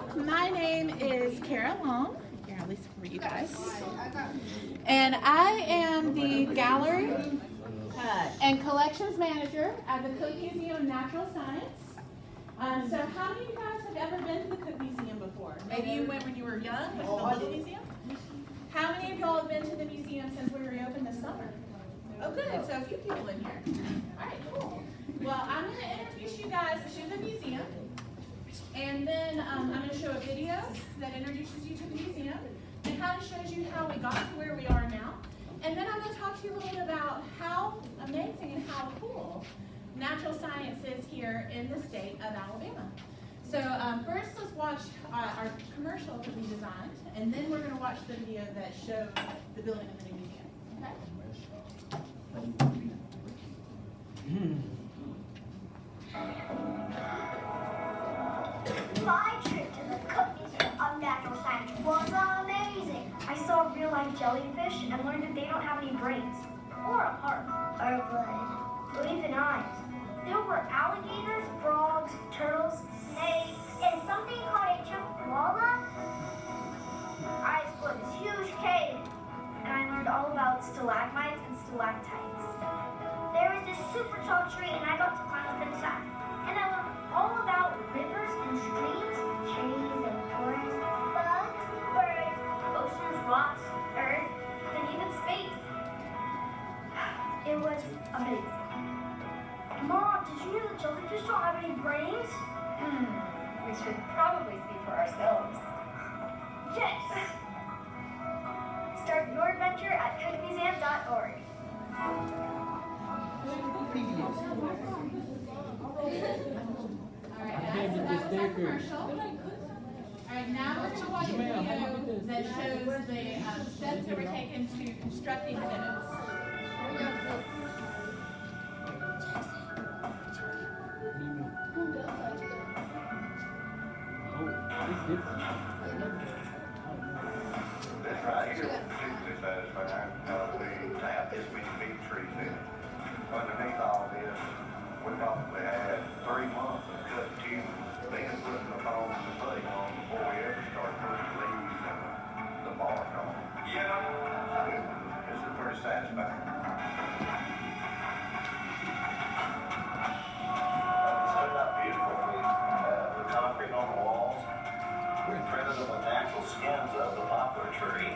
Well, my name is Kara Long, at least for you guys, and I am the Gallery and Collections Manager at the Cook Museum of Natural Science. So how many of you guys have ever been to the Cook Museum before? Maybe you went when you were young, went to the Little Museum? How many of y'all have been to the museum since we reopened this summer? Oh good, so a few people in here. All right, cool. Well, I'm going to introduce you guys to the museum, and then I'm going to show a video that introduces you to the museum and kind of shows you how we got to where we are now. And then I'm going to talk to you a little bit about how amazing and how cool natural science is here in the state of Alabama. So first let's watch our commercial that we designed, and then we're going to watch the video that shows the building of the new museum. Okay? My trip to the Cook Museum of Natural Science was amazing. I saw real-life jellyfish and learned that they don't have any brains, or a heart, or blood, or even eyes. There were alligators, frogs, turtles, snakes, and something called a chimwalla. I explored this huge cave, and I learned all about stalagmites and stalactites. There was this super tall tree, and I got to climb up inside. And I learned all about rivers and streams, trees and forests, bugs, birds, oceans, rocks, earth, and even space. It was amazing. Mom, did you know that jellyfish don't have any brains? We should probably see for ourselves. Yes! Start your adventure at cookmuseum.org. Alright, guys, so that was our commercial. Alright, now we're going to watch a video that shows the steps that were taken to construct the exhibits. This right here is particularly satisfying. The tap has many big trees in it. Underneath all this, we probably had 3 months of cut timber, then putting the foam and the thing on before we ever started putting leaves and the bark on. This is pretty satisfying. It's not beautiful. The concrete on the walls, we printed them with natural skins of the poplar tree.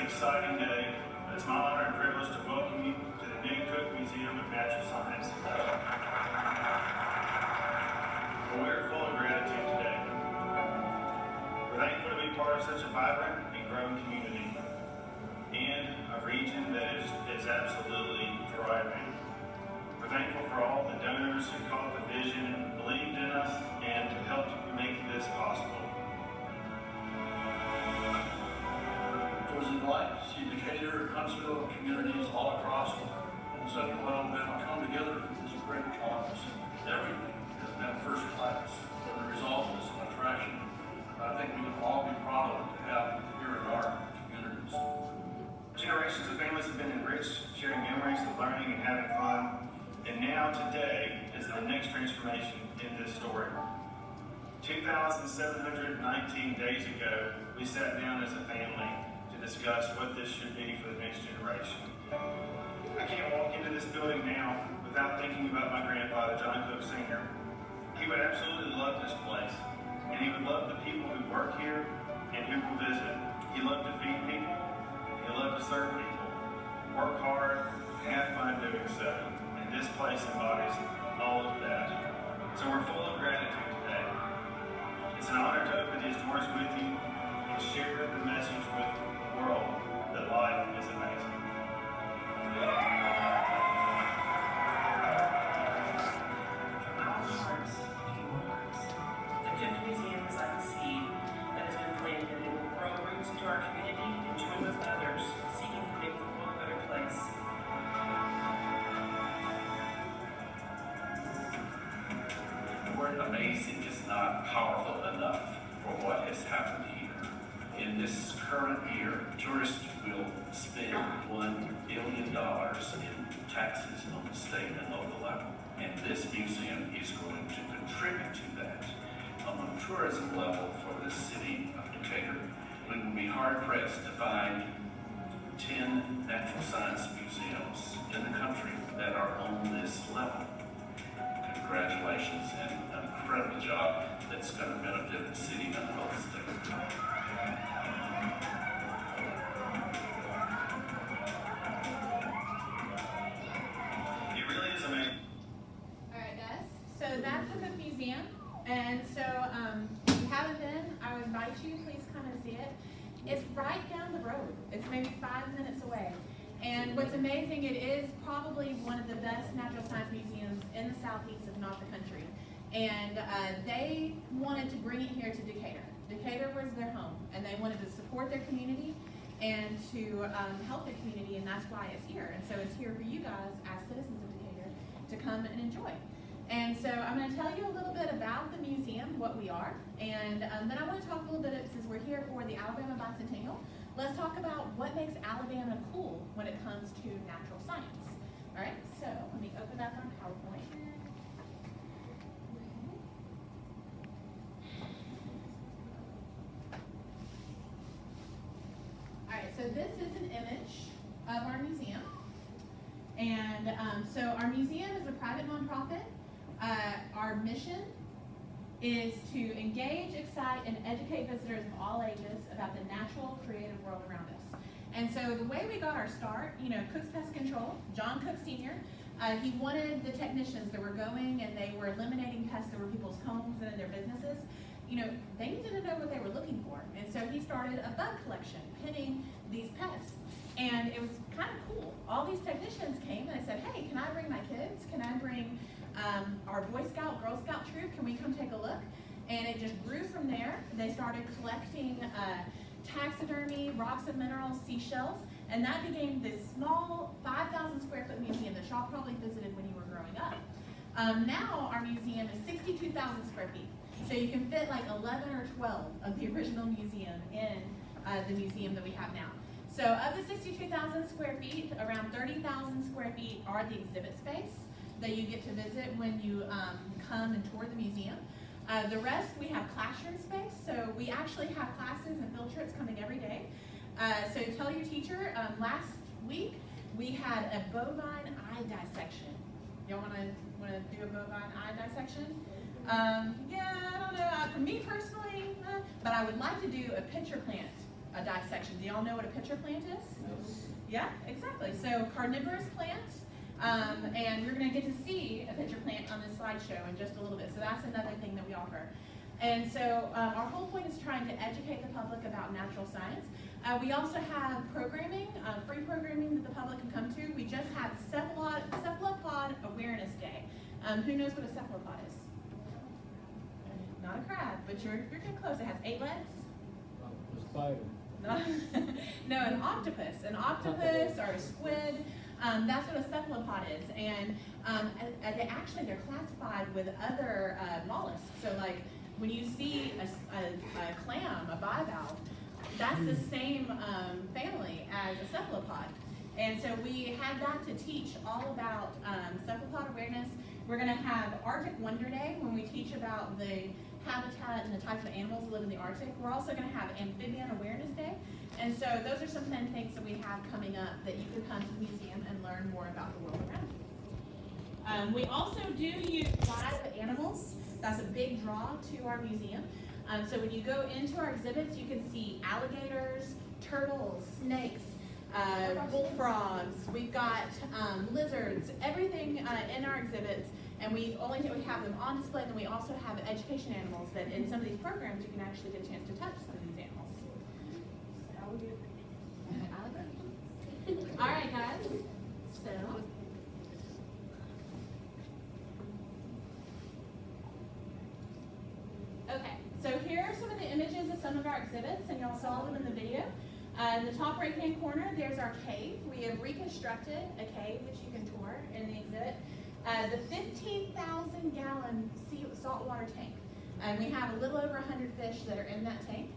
Exciting day. It's my honor and privilege to welcome you to the new Cook Museum of Natural Science. We're full of gratitude today. We're thankful to be part of such a vibrant and growing community and a region that is absolutely thriving. We're thankful for all the donors who caught the vision and believed in us and helped make this possible. It was a delight to see Decatur, Huntsville, and communities all across and Central Alabama come together for this great cause. Everything has been first class, and the result is an attraction I think we can all be proud of to have here in our communities. Generations of families have been enriched, sharing memories of learning and having fun, and now today is the next transformation in this story. 2,719 days ago, we sat down as a family to discuss what this should be for the next generation. I can't walk into this building now without thinking about my grandfather, John Cook Sr. He would absolutely love this place, and he would love the people who work here and who will visit. He loved to feed people, he loved to serve people, work hard, and have fun doing so. And this place embodies all of that. So we're full of gratitude today. It's an honor to open these doors with you and share the message with the world that life is amazing. From our hearts to your hearts. The Cook Museum is like a seed that has been planted and will grow roots into our community and join with others seeking to make the world a better place. The word amazing is not powerful enough for what has happened here. In this current year, tourists will spend $1 billion in taxes on the state and local level. And this museum is going to contribute to that. On the tourism level for the city of Decatur, we will be hard pressed to find 10 natural science museums in the country that are on this level. Congratulations, and an incredible job that's going to benefit the city and the whole state. It really is amazing. All right, guys. So that's the Cook Museum, and so if you haven't been, I would invite you. Please come and see it. It's right down the road. It's maybe 5 minutes away. And what's amazing, it is probably one of the best natural science museums in the southeast, if not the country. And they wanted to bring it here to Decatur. Decatur was their home, and they wanted to support their community and to help the community, and that's why it's here. And so it's here for you guys as citizens of Decatur to come and enjoy. And so I'm going to tell you a little bit about the museum, what we are, and then I want to talk a little bit, since we're here for the Alabama Bicentennial, let's talk about what makes Alabama cool when it comes to natural science. All right, so let me open up our PowerPoint. All right, so this is an image of our museum. And so our museum is a private nonprofit. Our mission is to engage, excite, and educate visitors of all ages about the natural, creative world around us. And so the way we got our start, you know, Cook's Pest Control, John Cook Sr., he wanted the technicians that were going and they were eliminating pests that were people's homes and in their businesses. You know, they needed to know what they were looking for. And so he started a bug collection, pinning these pests. And it was kind of cool. All these technicians came and I said, hey, can I bring my kids? Can I bring our Boy Scout, Girl Scout troop? Can we come take a look? And it just grew from there. They started collecting taxidermy, rocks and minerals, seashells, and that became this small 5,000 square foot museum that y'all probably visited when you were growing up. Now our museum is 62,000 square feet. So you can fit like 11 or 12 of the original museum in the museum that we have now. So of the 62,000 square feet, around 30,000 square feet are the exhibit space that you get to visit when you come and tour the museum. The rest, we have classroom space, so we actually have classes and field trips coming every day. So tell your teacher, last week we had a bovine eye dissection. Y'all wanna do a bovine eye dissection? Yeah, I don't know, for me personally, but I would like to do a pitcher plant dissection. Do y'all know what a pitcher plant is? Yes. Yeah, exactly. So carnivorous plant, and you're going to get to see a pitcher plant on this slideshow in just a little bit. So that's another thing that we offer. And so our whole point is trying to educate the public about natural science. We also have programming, free programming that the public can come to. We just had Cephalopod Awareness Day. Who knows what a cephalopod is? Not a crab, but you're getting close. It has 8 legs. A spider. No, an octopus. An octopus or a squid. That's what a cephalopod is. And they're classified with other mollusks. So like when you see a clam, a bivalve, that's the same family as a cephalopod. And so we had that to teach all about cephalopod awareness. We're going to have Arctic Wonder Day when we teach about the habitat and the types of animals that live in the Arctic. We're also going to have Amphibian Awareness Day. And so those are some fun things that we have coming up that you can come to the museum and learn more about the world around you. We also do use live animals. That's a big draw to our museum. So when you go into our exhibits, you can see alligators, turtles, snakes, bullfrogs. We've got lizards, everything in our exhibits. And we have them on display, and then we also have education animals that in some of these programs you can actually get a chance to touch some of these animals. All right, guys. So, okay. So here are some of the images of some of our exhibits, and y'all saw them in the video. In the top right-hand corner, there's our cave. We have reconstructed a cave which you can tour in the exhibit. The 15,000-gallon saltwater tank. We have a little over 100 fish that are in that tank.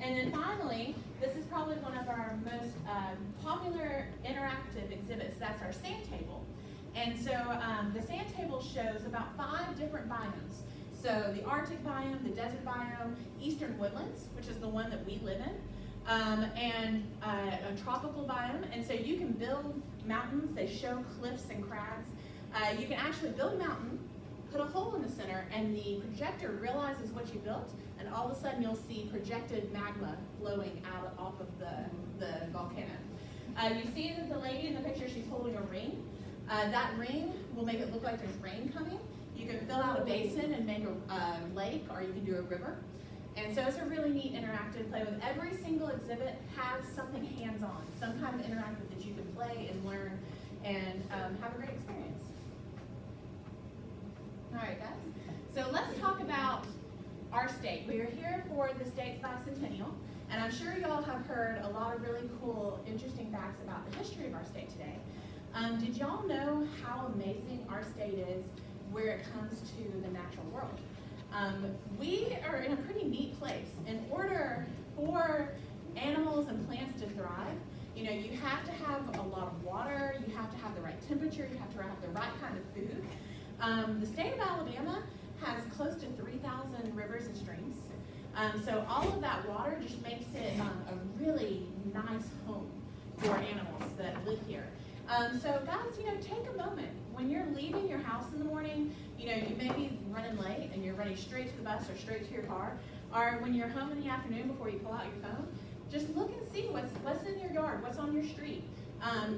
And then finally, this is probably one of our most popular interactive exhibits. That's our sand table. And so the sand table shows about 5 different biomes. So the Arctic biome, the desert biome, eastern woodlands, which is the one that we live in, and a tropical biome. And so you can build mountains. They show cliffs and crags. You can actually build a mountain, put a hole in the center, and the projector realizes what you built, and all of a sudden you'll see projected magma flowing out off of the volcano. You see that the lady in the picture, she's holding a ring. That ring will make it look like there's rain coming. You can fill out a basin and make a lake, or you can do a river. And so it's a really neat interactive play with every single exhibit has something hands-on, some kind of interactive that you can play and learn and have a great experience. All right, guys. So let's talk about our state. We are here for the state's bicentennial, and I'm sure y'all have heard a lot of really cool, interesting facts about the history of our state today. Did y'all know how amazing our state is where it comes to the natural world? We are in a pretty neat place. In order for animals and plants to thrive, you know, you have to have a lot of water, you have to have the right temperature, you have to have the right kind of food. The state of Alabama has close to 3,000 rivers and streams. So all of that water just makes it a really nice home for animals that live here. So guys, you know, take a moment. When you're leaving your house in the morning, you know, you may be running late and you're running straight to the bus or straight to your car. Or when you're home in the afternoon before you pull out your phone, just look and see what's in your yard, what's on your street.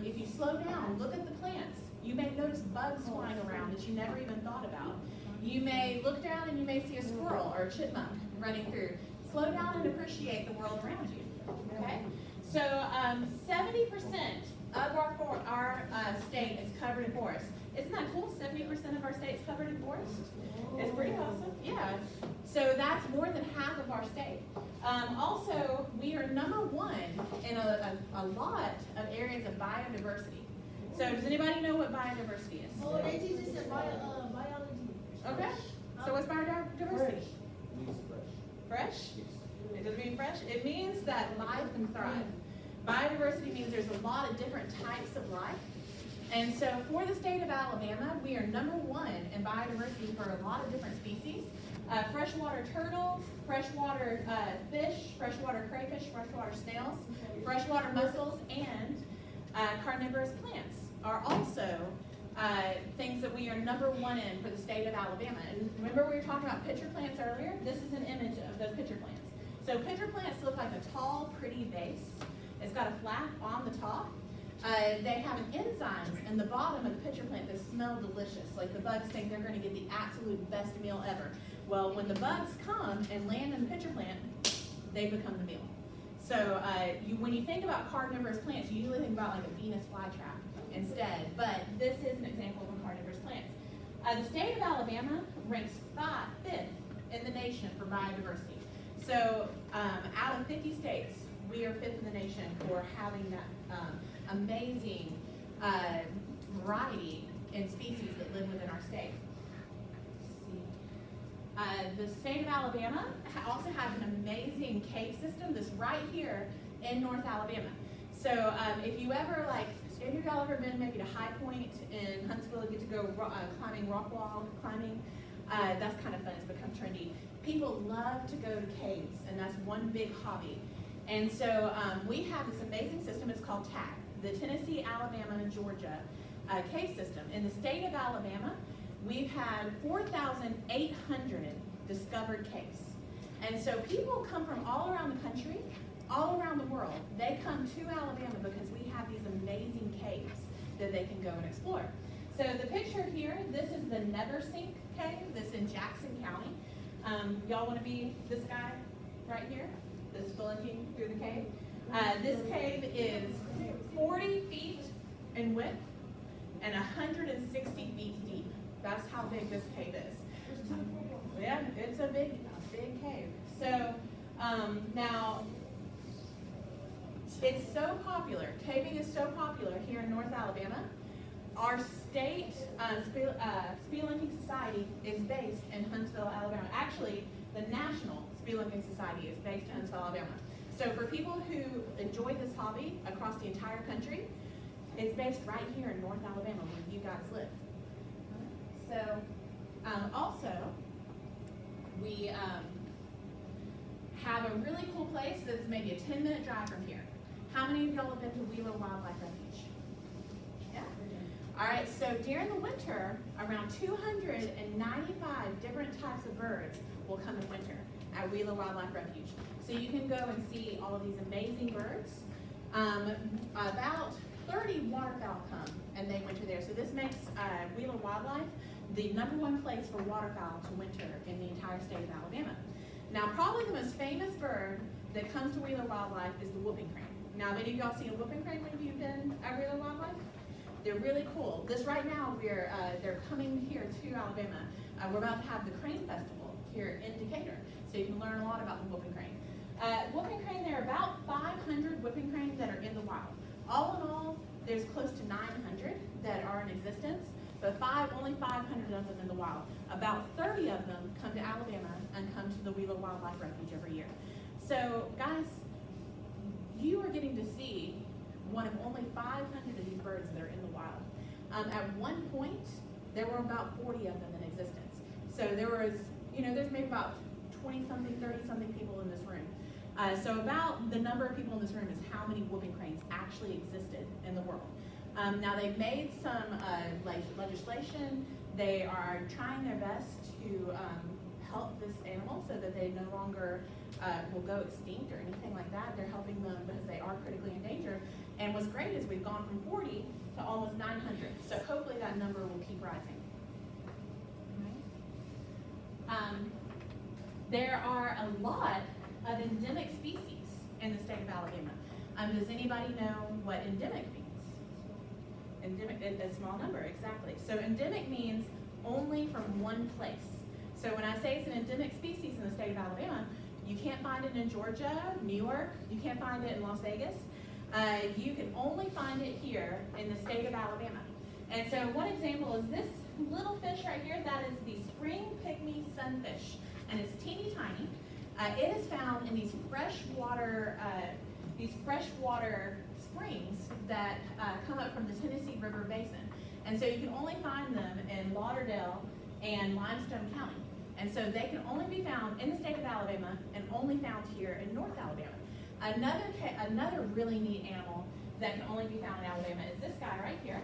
If you slow down, look at the plants. You may notice bugs flying around that you never even thought about. You may look down and you may see a squirrel or a chipmunk running through. Slow down and appreciate the world around you, okay? So 70% of our state is covered in forest. Isn't that cool? 70% of our state is covered in forest. It's pretty awesome, yeah. So that's more than half of our state. Also, we are #1 in a lot of areas of biodiversity. So does anybody know what biodiversity is? Oh, they teach us in biology. Okay. So what's biodiversity? It means fresh. Fresh? It doesn't mean fresh. It means that life can thrive. Biodiversity means there's a lot of different types of life. And so for the state of Alabama, we are #1 in biodiversity for a lot of different species. Freshwater turtles, freshwater fish, freshwater crayfish, freshwater snails, freshwater mussels, and carnivorous plants are also things that we are #1 in for the state of Alabama. And remember we were talking about pitcher plants earlier? This is an image of those pitcher plants. So pitcher plants look like a tall, pretty vase. It's got a flap on the top. They have an enzymes in the bottom of the pitcher plant that smell delicious. Like the bugs think they're going to get the absolute best meal ever. Well, when the bugs come and land in the pitcher plant, they become the meal. So when you think about carnivorous plants, you usually think about like a Venus flytrap instead. But this is an example of a carnivorous plant. The state of Alabama ranks 5th in the nation for biodiversity. So out of 50 states, we are 5th in the nation for having that amazing variety in species that live within our state. The state of Alabama also has an amazing cave system that's right here in North Alabama. So if you ever have y'all ever been maybe to High Point in Huntsville and get to go climbing rock wall climbing? That's kind of fun. It's become trendy. people love to go to caves, and that's one big hobby. And so we have this amazing system. It's called TAC, the Tennessee, Alabama, and Georgia cave system. In the state of Alabama, we've had 4,800 discovered caves. And so people come from all around the country, all around the world. They come to Alabama because we have these amazing caves that they can go and explore. So the picture here, this is the Neversink Cave. This in Jackson County. Y'all want to be this guy right here, that's spelunking through the cave? This cave is 40 feet in width and 160 feet deep. That's how big this cave is. Yeah, it's a big cave. So now, it's so popular. Caving is so popular here in North Alabama. Our state Spelunking Society is based in Huntsville, Alabama. Actually, the National Spelunking Society is based in Huntsville, Alabama. So for people who enjoy this hobby across the entire country, it's based right here in North Alabama where you guys live. So also, we have a really cool place that's maybe a 10-minute drive from here. How many of y'all have been to Wheeler Wildlife Refuge? Yeah? All right, so during the winter, around 295 different types of birds will come in winter at Wheeler Wildlife Refuge. So you can go and see all of these amazing birds. About 30 waterfowl come and they winter there. So this makes Wheeler Wildlife the #1 place for waterfowl to winter in the entire state of Alabama. Now, probably the most famous bird that comes to Wheeler Wildlife is the whooping crane. Now, have any of y'all seen a whooping crane when you've been at Wheeler Wildlife? They're really cool. This right now, they're coming here to Alabama. We're about to have the Crane Festival here in Decatur, so you can learn a lot about the whooping crane. Whooping crane, there are about 500 whooping cranes that are in the wild. All in all, there's close to 900 that are in existence, but only 500 of them in the wild. About 30 of them come to Alabama and come to the Wheeler Wildlife Refuge every year. So, guys, you are getting to see one of only 500 of these birds that are in the wild. At one point, there were about 40 of them in existence. So there was, there's maybe about 20-something, 30-something people in this room. So about the number of people in this room is how many whooping cranes actually existed in the world. Now they've made some legislation. They are trying their best to help this animal so that they no longer will go extinct or anything like that. They're helping them because they are critically endangered. And what's great is we've gone from 40 to almost 900. So hopefully that number will keep rising. There are a lot of endemic species in the state of Alabama. Does anybody know what endemic means? Endemic, a small number, exactly. So endemic means only from one place. So when I say it's an endemic species in the state of Alabama, you can't find it in Georgia, New York, you can't find it in Las Vegas. You can only find it here in the state of Alabama. And so one example is this little fish right here. That is the spring pygmy sunfish, and it's teeny tiny. It is found in these freshwater springs that come up from the Tennessee River Basin. And so you can only find them in Lauderdale and Limestone County. And so they can only be found in the state of Alabama and only found here in North Alabama. Another really neat animal that can only be found in Alabama is this guy right here.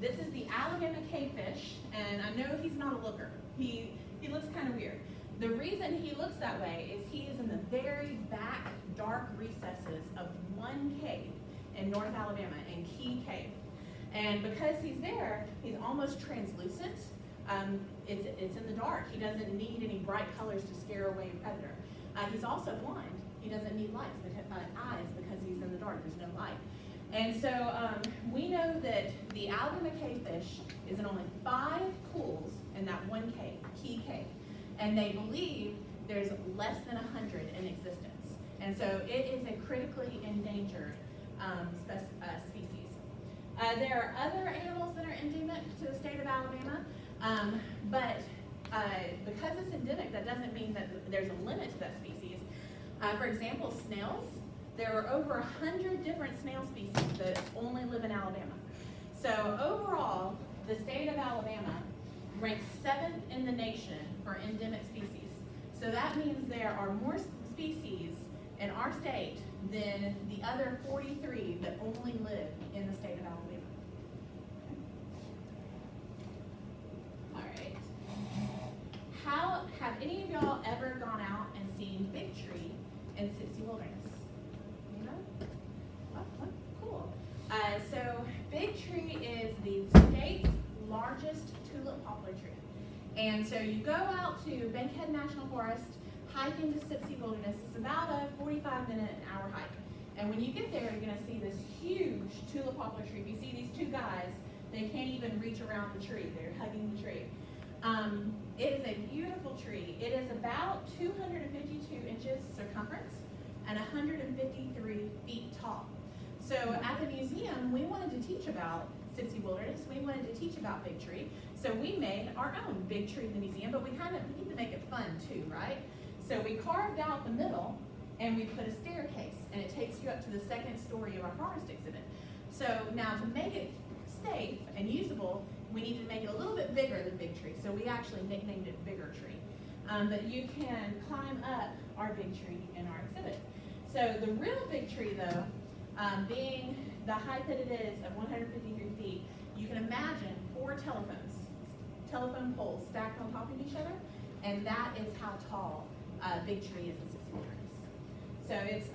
This is the Alabama cavefish, and I know he's not a looker. He looks kind of weird. The reason he looks that way is he is in the very back dark recesses of one cave in North Alabama, in Key Cave. And because he's there, he's almost translucent. It's in the dark. He doesn't need any bright colors to scare away a predator. He's also blind. He doesn't need eyes because he's in the dark. There's no light. And so we know that the Alabama cavefish is in only 5 pools in that one cave, Key Cave. And they believe there's less than 100 in existence. And so it is a critically endangered species. There are other animals that are endemic to the state of Alabama, but because it's endemic, that doesn't mean that there's a limit to that species. For example, snails. There are over 100 different snail species that only live in Alabama. So overall, the state of Alabama ranks 7th in the nation for endemic species. So that means there are more species in our state than the other 43 that only live in the state of Alabama. All right. Have any of y'all ever gone out and seen Big Tree in Sipsey Wilderness? Anybody? Oh, cool. So Big Tree is the state's largest tulip poplar tree. And so you go out to Bankhead National Forest, hike into Sipsey Wilderness. It's about a 45-minute, an hour hike. And when you get there, you're gonna see this huge tulip poplar tree. If you see these two guys, they can't even reach around the tree. They're hugging the tree. It is a beautiful tree. It is about 252 inches circumference and 153 feet tall. So at the museum, we wanted to teach about Sipsey Wilderness. We wanted to teach about Big Tree. So we made our own Big Tree in the museum, but we need to make it fun too, right? So we carved out the middle and we put a staircase, and it takes you up to the second story of our forest exhibit. So now to make it safe and usable, we need to make it a little bit bigger than Big Tree. So we actually nicknamed it Bigger Tree. But you can climb up our Big Tree in our exhibit. So the real Big Tree though, being the height that it is of 153 feet, you can imagine 4 telephone poles stacked on top of each other, and that is how tall Big Tree is in Sipsey Wilderness. So it's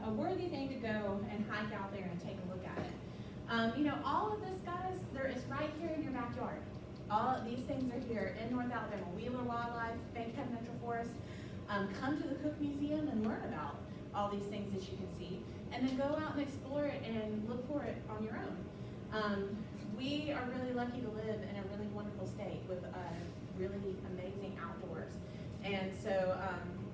a worthy thing to go and hike out there and take a look at it. You know, all of this, guys, it's right here in your backyard. All of these things are here in North Alabama. Wheeler Wildlife, Bankhead Natural Forest. Come to the Cook Museum and learn about all these things that you can see, and then go out and explore it and look for it on your own. We are really lucky to live in a really wonderful state with really amazing outdoors. And so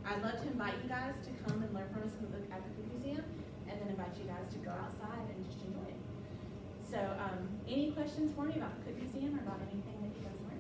I'd love to invite you guys to come and learn from us and look at the Cook Museum, and then invite you guys to go outside and just enjoy it. So any questions for me about the Cook Museum or about anything that you guys learned?